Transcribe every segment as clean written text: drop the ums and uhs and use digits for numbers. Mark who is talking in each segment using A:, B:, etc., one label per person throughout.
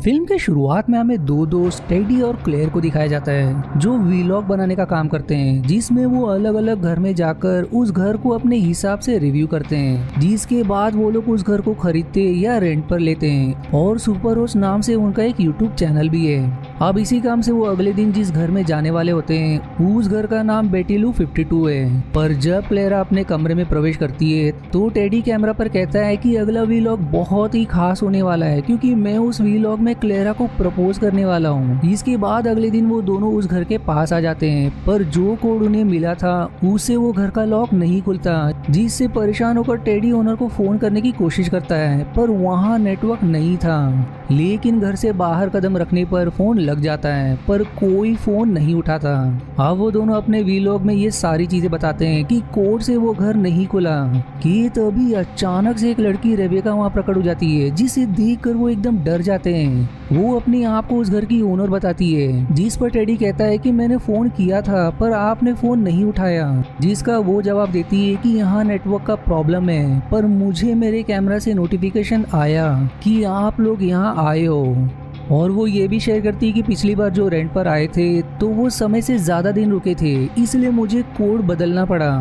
A: Film के शुरुआत में हमें दो दोस्त टेडी और क्लेयर को दिखाया जाता है जो वीलॉग बनाने का काम करते हैं, जिसमें वो अलग अलग घर में जाकर उस घर को अपने हिसाब से रिव्यू करते हैं, जिसके बाद वो लोग उस घर को खरीदते या रेंट पर लेते हैं। और सुपर होस्ट नाम से उनका एक यूट्यूब चैनल भी है। अब इसी काम से वो अगले दिन जिस घर में जाने वाले होते हैं उस घर का नाम बेटीलू 52 है। पर जब क्लेरा अपने कमरे में प्रवेश करती है तो टेडी कैमरा पर कहता है कि अगला वीलॉग बहुत ही खास होने वाला है, क्योंकि मैं उस वीलॉग में क्लेरा को प्रपोज करने वाला हूँ। इसके बाद अगले दिन वो दोनों उस घर के पास आ जाते हैं, पर जो कोड उन्हें मिला था उससे वो घर का लॉक नहीं खुलता, जिससे परेशान होकर टेडी ओनर को फोन करने की कोशिश करता है, पर वहाँ नेटवर्क नहीं था। लेकिन घर से बाहर कदम रखने पर फोन लग जाता है, पर कोई फोन नहीं उठाता। अब वो दोनों अपने वीलॉग में ये सारी चीजें बताते हैं कि कोड से वो घर नहीं खुला, कि तभी अचानक से एक लड़की रेबेका वहाँ प्रकट हो जाती है, जिसे देखकर वो एकदम डर जाते हैं। वो अपने आप को उस घर की ओनर बताती है, जिस पर टेडी कहता है कि मैंने फोन किया था पर आपने फोन नहीं उठाया, जिसका वो जवाब देती है कि यहाँ नेटवर्क का प्रॉब्लम है, पर मुझे मेरे कैमरा से नोटिफिकेशन आया कि आप लोग यहाँ आए हो। और वो ये भी शेयर करती है कि पिछली बार जो रेंट पर आए थे तो वो समय से ज्यादा दिन रुके थे, इसलिए मुझे कोड बदलना पड़ा।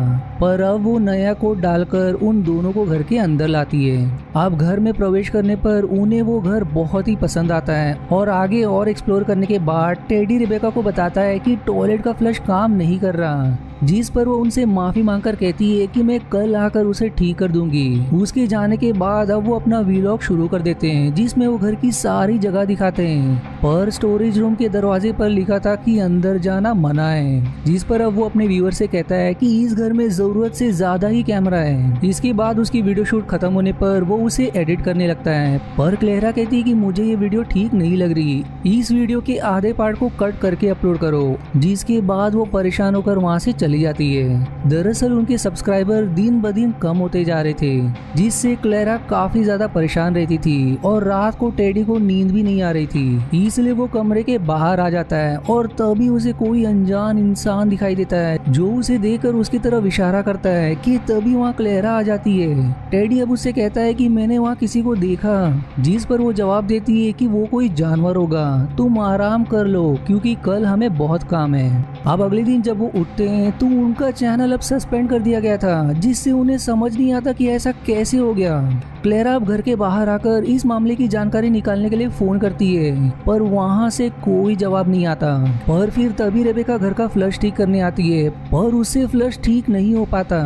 A: पर अब वो नया कोड डालकर उन दोनों को घर के अंदर लाती है। अब घर में प्रवेश करने पर उन्हें वो घर बहुत ही पसंद आता है, और आगे और एक्सप्लोर करने के बाद टेडी रेबेका को बताता है कि टॉयलेट का फ्लश काम नहीं कर रहा, जिस पर वो उनसे माफी मांगकर कहती है कि मैं कल आकर उसे ठीक कर दूंगी। उसके जाने के बाद अब वो अपना वीलॉग शुरू कर देते हैं, जिसमें वो घर की सारी जगह दिखाते हैं, पर स्टोरेज रूम के दरवाजे पर लिखा था कि अंदर जाना मना है, जिस पर अब वो अपने व्यूअर से कहता है कि इस घर में जरूरत से ज्यादा ही कैमरा है। इसके बाद उसकी वीडियो शूट खत्म होने पर वो उसे एडिट करने लगता है, पर क्लेरा कहती है कि मुझे ये वीडियो ठीक नहीं लग रही, इस वीडियो के आधे पार्ट को कट करके अपलोड करो। जिसके बाद वो परेशान होकर वहाँ से चली जाती है। दरअसल उनके सब्सक्राइबर दिन ब दिन कम होते जा रहे थे, जिससे क्लेरा काफी ज्यादा परेशान रहती थी, और रात को टेडी को नींद भी नहीं आ रही थी। इसलिए वो कमरे के बाहर आ जाता है, और तभी उसे कोई अनजान इंसान दिखाई देता है, जो उसे देखकर उसकी तरफ इशारा करता है, कि तभी वहाँ क्लेरा आ जाती है। टेडी अब उससे कहता है कि मैंने वहाँ किसी को देखा, जिस पर वो जवाब देती है कि वो कोई जानवर होगा, तुम आराम कर लो क्योंकि कल हमें बहुत काम है। अब अगले दिन जब वो उठते हैं तो उनका चैनल अब सस्पेंड कर दिया गया था, जिससे उन्हें समझ नहीं आता कि ऐसा कैसे हो गया। क्लेरा अब घर के बाहर आकर इस मामले की जानकारी निकालने के लिए फोन करती है, पर वहाँ से कोई जवाब नहीं आता। पर फिर तभी रेबेका घर का फ्लश ठीक करने आती है, पर उससे फ्लश ठीक नहीं हो पाता,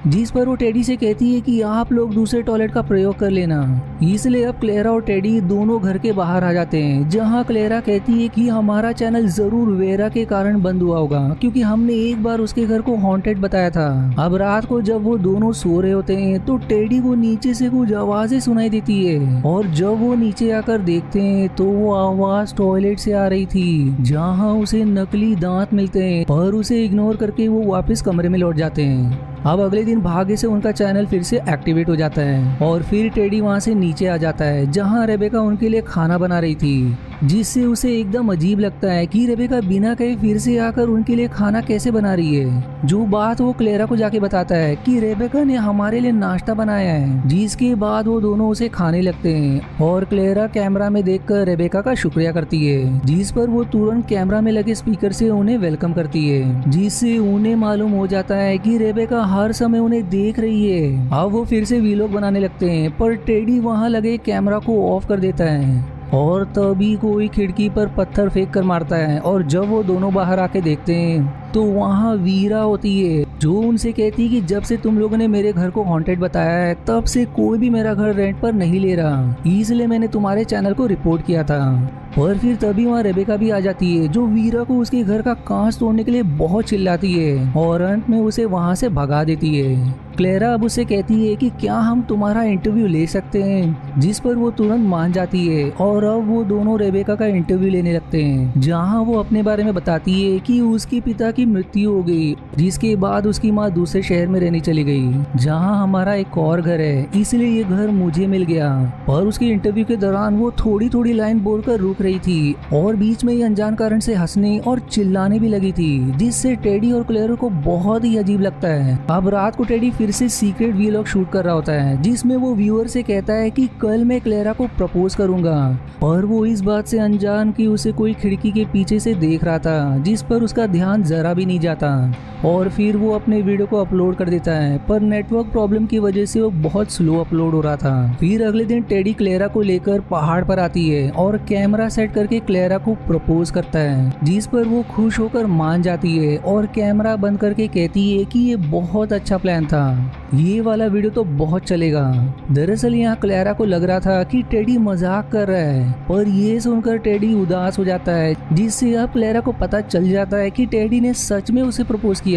A: जिस पर वो टेडी से कहती है कि आप लोग दूसरे टॉयलेट का प्रयोग कर लेना। इसलिए अब क्लेरा और टेडी दोनों घर के बाहर आ जाते हैं, जहाँ क्लेरा कहती है कि हमारा चैनल जरूर वेरा के कारण बंद हुआ होगा, क्योंकि हमने एक बार उसके घर को हॉन्टेड बताया था। अब रात को जब वो दोनों सो रहे होते हैं तो टेडी को नीचे से कुछ आवाजें सुनाई देती है, और जब वो नीचे आकर देखते हैं तो वो आवाज टॉयलेट से आ रही थी, जहाँ उसे नकली दांत मिलते हैं, पर उसे इग्नोर करके वो वापस कमरे में लौट जाते हैं। अब अगले दिन भाग्य से उनका चैनल फिर से एक्टिवेट हो जाता है, और फिर टेडी वहाँ से नीचे आ जाता है, जहाँ रेबेका उनके लिए खाना बना रही थी, जिससे उसे एकदम अजीब लगता है कि रेबेका बिना कहे फिर से आकर उनके लिए खाना कैसे बना रही है। जो बात वो क्लेरा को जाके बताता है कि रेबेका ने हमारे लिए नाश्ता बनाया है, जिसके बाद वो दोनों उसे खाने लगते हैं, और क्लेरा कैमरा में देखकर रेबेका का शुक्रिया करती है, जिस पर वो तुरंत कैमरा में लगे स्पीकर से उन्हें वेलकम करती है, जिससे उन्हें मालूम हो जाता है कि रेबेका हर समय उन्हें देख रही है। अब वो फिर से वीलॉग बनाने लगते हैं, पर टेडी वहाँ लगे कैमरा को ऑफ कर देता है, और तभी कोई खिड़की पर पत्थर फेंक कर मारता है, और जब वो दोनों बाहर आके देखते हैं तो वहाँ वीरा होती है, जो उनसे कहती है कि जब से तुम लोगों ने मेरे घर को हॉन्टेड बताया है तब से कोई भी मेरा घर रेंट पर नहीं ले रहा, इसलिए मैंने तुम्हारे चैनल को रिपोर्ट किया था। पर फिर तभी वहाँ रेबेका भी आ जाती है, जो वीरा को उसके घर का कांच तोड़ने के लिए बहुत चिल्लाती है, और अंत में उसे वहाँ से भगा देती है। क्लेरा अब उससे कहती है कि क्या हम तुम्हारा इंटरव्यू ले सकते हैं, जिस पर वो तुरंत मान जाती है, और अब वो दोनों रेबेका का इंटरव्यू लेने लगते हैं, जहाँ वो अपने बारे में बताती है कि उसके पिता की की मृत्यु हो गई, जिसके बाद उसकी माँ दूसरे शहर में रहने चली गई, जहाँ हमारा एक और घर है, इसलिए ये घर मुझे मिल गया। पर उसके इंटरव्यू के दौरान वो थोड़ी थोड़ी लाइन बोलकर रुक रही थी और बीच में ही अनजान कारण से हंसने और चिल्लाने भी लगी थी, जिससे टेडी और क्लेरा को बहुत ही अजीब लगता है। अब रात को टेडी फिर से सीक्रेट वीलॉग शूट कर रहा होता है, जिसमें वो व्यूअर से कहता है कि कल मैं क्लेरा को प्रपोज करूंगा, पर वो इस बात से अनजान कि उसे कोई खिड़की के पीछे से देख रहा था, जिस पर उसका ध्यान जरा भी नहीं जाता। और फिर वो अपने वीडियो को अपलोड कर देता है, पर नेटवर्क प्रॉब्लम की वजह से वो बहुत स्लो अपलोड हो रहा था। फिर अगले दिन टेडी क्लेरा को लेकर पहाड़ पर आती है और कैमरा सेट करके क्लेरा को प्रपोज करता है, जिस पर वो खुश होकर मान जाती है और कैमरा बंद करके कहती है कि ये बहुत अच्छा प्लान था, ये वाला वीडियो तो बहुत चलेगा। दरअसल यहाँ क्लेरा को लग रहा था कि टेडी मजाक कर रहा है, पर ये सुनकर टेडी उदास हो जाता है, जिससे अब क्लेरा को पता चल जाता है कि टेडी ने सच में उसे प्रपोज किया।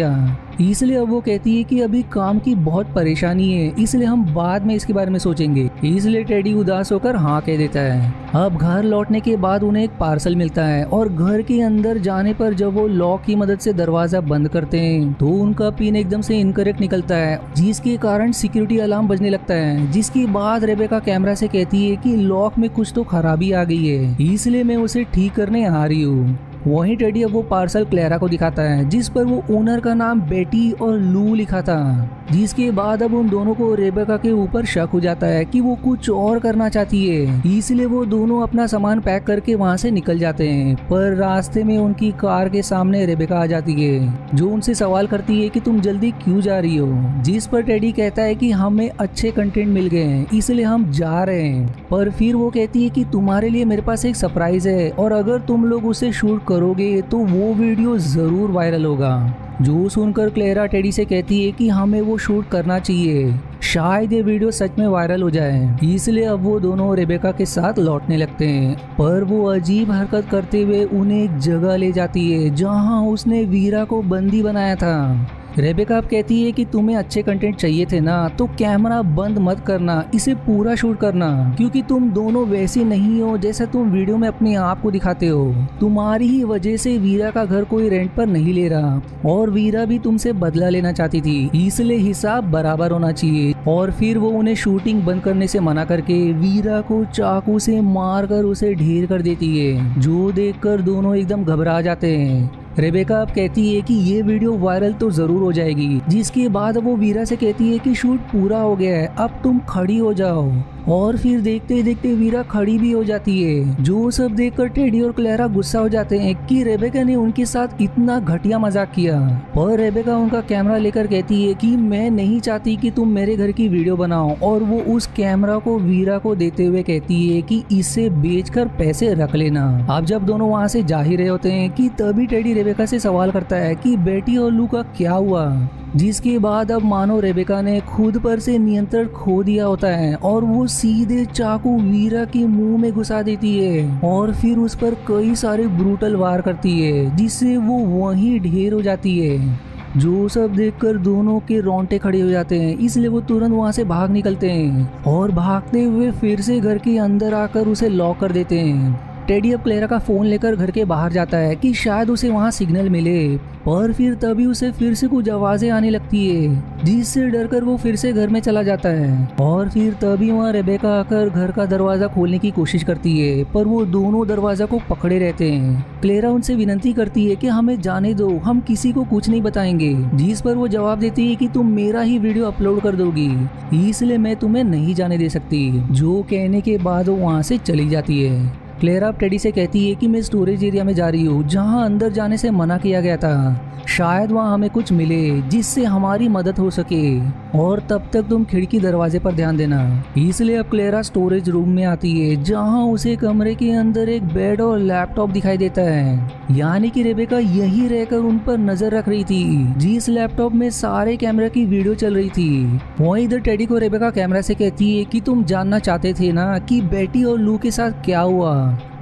A: इसलिए अब वो कहती है कि अभी काम की बहुत परेशानी है, इसलिए हम बाद में इसके बारे में सोचेंगे। इसलिए टेडी उदास होकर हाँ कह देता है। अब घर लौटने के बाद उन्हें एक पार्सल मिलता है और घर के अंदर जाने पर जब वो लॉक की मदद से दरवाजा बंद करते हैं तो उनका पिन एकदम से इनकरेक्ट निकलता है, जिसके कारण सिक्योरिटी अलार्म बजने लगता है। जिसके बाद रेबेका कैमरा से कहती है कि लॉक में कुछ तो खराबी आ गई है, इसलिए मैं उसे ठीक करने आ रही हूँ। वहीं टेडी अब वो पार्सल क्लेरा को दिखाता है, जिस पर वो ओनर का नाम बेटी और लू लिखा था। जिसके बाद अब उन दोनों को रेबेका के ऊपर शक हो जाता है कि वो कुछ और करना चाहती है, इसलिए वो दोनों अपना सामान पैक करके वहाँ से निकल जाते हैं। पर रास्ते में उनकी कार के सामने रेबेका आ जाती है, जो उनसे सवाल करती है कि तुम जल्दी क्यों जा रही हो। जिस पर टेडी कहता है कि हमें अच्छे कंटेंट मिल गए हैं, इसलिए हम जा रहे हैं। पर फिर वो कहती है कि तुम्हारे लिए मेरे पास एक सरप्राइज है और अगर तुम लोग उसे शूट करोगे तो वो वीडियो जरूर वायरल होगा। जो सुनकर क्लेरा टेडी से कहती है कि हमें वो शूट करना चाहिए, शायद ये वीडियो सच में वायरल हो जाए। इसलिए अब वो दोनों रेबेका के साथ लौटने लगते हैं, पर वो अजीब हरकत करते हुए उन्हें एक जगह ले जाती है जहां उसने वीरा को बंदी बनाया था। रेबेका अब कहती है कि तुम्हें अच्छे कंटेंट चाहिए थे ना, तो कैमरा बंद मत करना, इसे पूरा शूट करना, क्योंकि तुम दोनों वैसे नहीं हो जैसा तुम वीडियो में अपने आप को दिखाते हो। तुम्हारी ही वजह से वीरा का घर कोई रेंट पर नहीं ले रहा और वीरा भी तुमसे बदला लेना चाहती थी, इसलिए हिसाब बराबर होना चाहिए। और फिर वो उन्हें शूटिंग बंद करने से मना करके वीरा को चाकू से मारकर उसे ढेर कर देती है, जो देखकर दोनों एकदम घबरा जाते हैं। रेबेका अब कहती है कि ये वीडियो वायरल तो जरूर हो जाएगी। जिसके बाद वो वीरा से कहती है कि शूट पूरा हो गया है, अब तुम खड़ी हो जाओ। और फिर देखते देखते वीरा खड़ी भी हो जाती है। जो सब देखकर टेडी और क्लेरा गुस्सा हो जाते हैं कि रेबेका ने उनके साथ इतना घटिया मजाक किया। पर रेबेका उनका कैमरा लेकर कहती है कि मैं नहीं चाहती कि तुम मेरे घर की वीडियो बनाओ, और वो उस कैमरा को वीरा को देते हुए कहती है कि इसे बेचकर पैसे रख लेना। अब जब दोनों वहाँ से जा ही रहे होते हैं कि तभी टेडी रेबेका से सवाल करता है कि बेटी और लू का क्या हुआ। जिसके बाद अब मानो रेबेका ने खुद पर से नियंत्रण खो दिया होता है और वो सीधे चाकू वीरा के मुंह में घुसा देती है और फिर उस पर कई सारे ब्रूटल वार करती है, जिससे वो वहीं ढेर हो जाती है। जो सब देखकर दोनों के रोंगटे खड़े हो जाते हैं, इसलिए वो तुरंत वहाँ से भाग निकलते हैं और भागते हुए फिर से घर के अंदर आकर उसे लॉक कर देते हैं। टेडी अब क्लेरा का फोन लेकर घर के बाहर जाता है कि शायद उसे वहाँ सिग्नल मिले, पर फिर तभी उसे फिर से कुछ आवाजें आने लगती है, जिससे डरकर वो फिर से घर में चला जाता है। और फिर तभी वहाँ रेबेका आकर घर का दरवाजा खोलने की कोशिश करती है, पर वो दोनों दरवाजा को पकड़े रहते हैं। क्लेरा उनसे विनती करती है कि हमें जाने दो, हम किसी को कुछ नहीं बताएंगे। जिस पर वो जवाब देती है कि तुम मेरा ही वीडियो अपलोड कर दोगी, इसलिए मैं तुम्हें नहीं जाने दे सकती। जो कहने के बाद वो वहाँ से चली जाती है। क्लेरा टेडी से कहती है कि मैं स्टोरेज एरिया में जा रही हूँ, जहाँ अंदर जाने से मना किया गया था। शायद वहाँ हमें कुछ मिले जिससे हमारी मदद हो सके, और तब तक तुम खिड़की दरवाजे पर ध्यान देना। इसलिए अब क्लेरा स्टोरेज रूम में आती है, जहाँ उसे कमरे के अंदर एक बेड और लैपटॉप दिखाई देता है। यानी कि रेबेका यही रहकर उन पर नजर रख रही थी, जिस लैपटॉप में सारे कैमरा की वीडियो चल रही थी। वहीं इधर टेडी को रेबेका कैमरा से कहती है कि तुम जानना चाहते थे ना कि बेटी और लू के साथ क्या हुआ,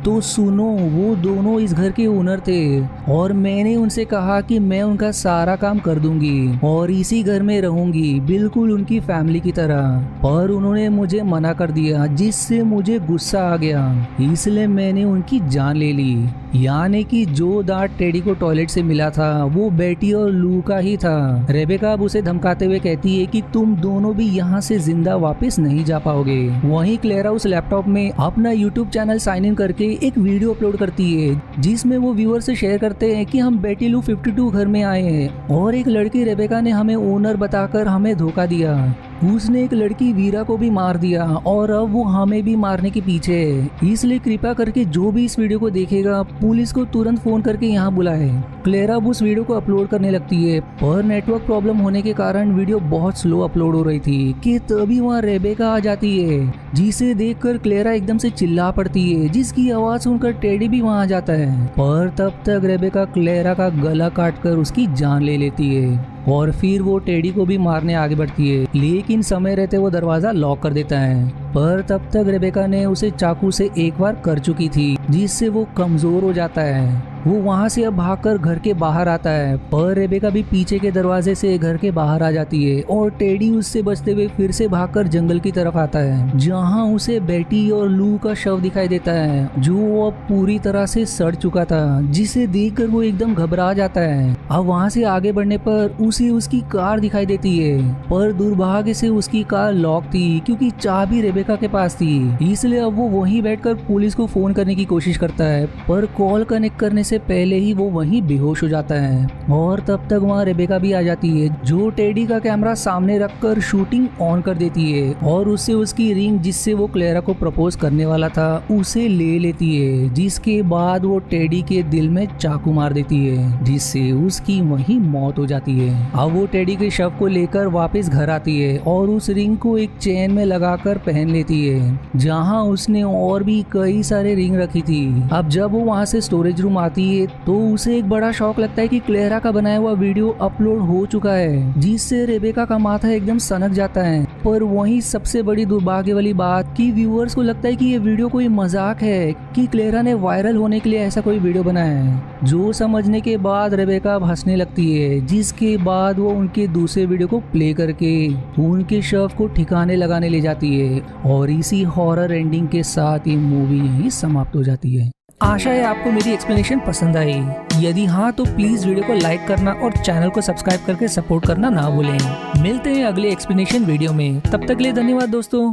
A: तो सुनो, वो दोनों इस घर के ओनर थे और मैंने उनसे कहा कि मैं उनका सारा काम कर दूंगी और इसी घर में रहूंगी, बिल्कुल उनकी फैमिली की तरह। पर उन्होंने मुझे मना कर दिया, जिससे मुझे गुस्सा आ गया, इसलिए मैंने उनकी जान ले ली। यानी कि जो दांत टेडी को टॉयलेट से मिला था वो बेटी और लू का ही था। रेबेका अब उसे धमकाते हुए कहती है कि तुम दोनों भी यहाँ से जिंदा वापस नहीं जा पाओगे। वहीं क्लेरा उस लैपटॉप में अपना यूट्यूब चैनल साइन इन करके एक वीडियो अपलोड करती है जिसमें वो व्यूअर से शेयर करते हैं कि हम बेटी लू 52 घर में आए हैं और एक लड़की रेबेका ने हमें ओनर बताकर हमें धोखा दिया। उसने एक लड़की वीरा को भी मार दिया और अब वो हमें भी मारने के पीछे है। इसलिए कृपया करके जो भी इस वीडियो को देखेगा पुलिस को तुरंत फोन करके यहाँ बुलाए। क्लेरा अब उस वीडियो को अपलोड करने लगती है पर नेटवर्क प्रॉब्लम होने के कारण वीडियो बहुत स्लो अपलोड हो रही थी कि तभी वहाँ रेबेका आ जाती है जिसे देखकर क्लेरा एकदम से चिल्ला पड़ती है जिसकी आवाज सुनकर टेडी भी वहाँ आ जाता है। पर तब तक रेबेका क्लेरा का गला काटकर उसकी जान ले लेती है और फिर वो टेडी को भी मारने आगे बढ़ती है लेकिन समय रहते वो दरवाजा लॉक कर देता है। पर तब तक रेबेका ने उसे चाकू से एक बार कर चुकी थी जिससे वो कमजोर हो जाता है। वो वहाँ से अब भागकर घर के बाहर आता है पर रेबेका भी पीछे के दरवाजे से घर के बाहर आ जाती है और टेडी उससे बचते हुए फिर से भागकर जंगल की तरफ आता है जहाँ उसे बेटी और लू का शव दिखाई देता है जो अब पूरी तरह से सड़ चुका था जिसे देखकर वो एकदम घबरा जाता है। अब वहाँ से आगे बढ़ने पर उसे उसकी कार दिखाई देती है पर दुर्भाग्य से उसकी कार लॉक थी क्योंकि चाबी रेबेका के पास थी। इसलिए अब वो वहीं बैठकर पुलिस को फोन करने की कोशिश करता है पर कॉल कनेक्ट करने से पहले ही वो वहीं बेहोश हो जाता है और तब तक वहाँ रेबेका भी आ जाती है जो टेडी का कैमरा सामने रखकर शूटिंग ऑन कर देती है और उससे उसकी रिंग जिससे वो क्लेरा को प्रपोज करने वाला था उसे ले लेती है जिसके बाद वो टेडी के दिल में चाकू मार देती है जिससे उसकी वहीं मौत हो जाती है। अब वो टेडी के शव को लेकर वापस घर आती है और उस रिंग को एक चेन में लगाकर पहन लेती है जहाँ उसने और भी कई सारे रिंग रखी थी। अब जब वो वहाँ से स्टोरेज रूम आती है तो उसे एक बड़ा शौक लगता है कि क्लेरा का बनाया हुआ वीडियो अपलोड हो चुका है जिससे रेबेका का माथा एकदम सनक जाता है। पर वही सबसे बड़ी दुर्भाग्य वाली बात कि व्यूअर्स को लगता है कि ये वीडियो कोई मजाक है कि क्लेरा ने वायरल होने के लिए ऐसा कोई वीडियो बनाया है। जो समझने के बाद रेबेका हंसने लगती है जिसके बाद वो उनके दूसरे वीडियो को प्ले करके उनके शव को ठिकाने लगाने ले जाती है और इसी हॉरर एंडिंग के साथ ये मूवी यहीं समाप्त हो जाती है। आशा है आपको मेरी एक्सप्लेनेशन पसंद आई। यदि हाँ तो प्लीज वीडियो को लाइक करना और चैनल को सब्सक्राइब करके सपोर्ट करना ना भूलें। मिलते हैं अगले एक्सप्लेनेशन वीडियो में, तब तक के लिए धन्यवाद दोस्तों।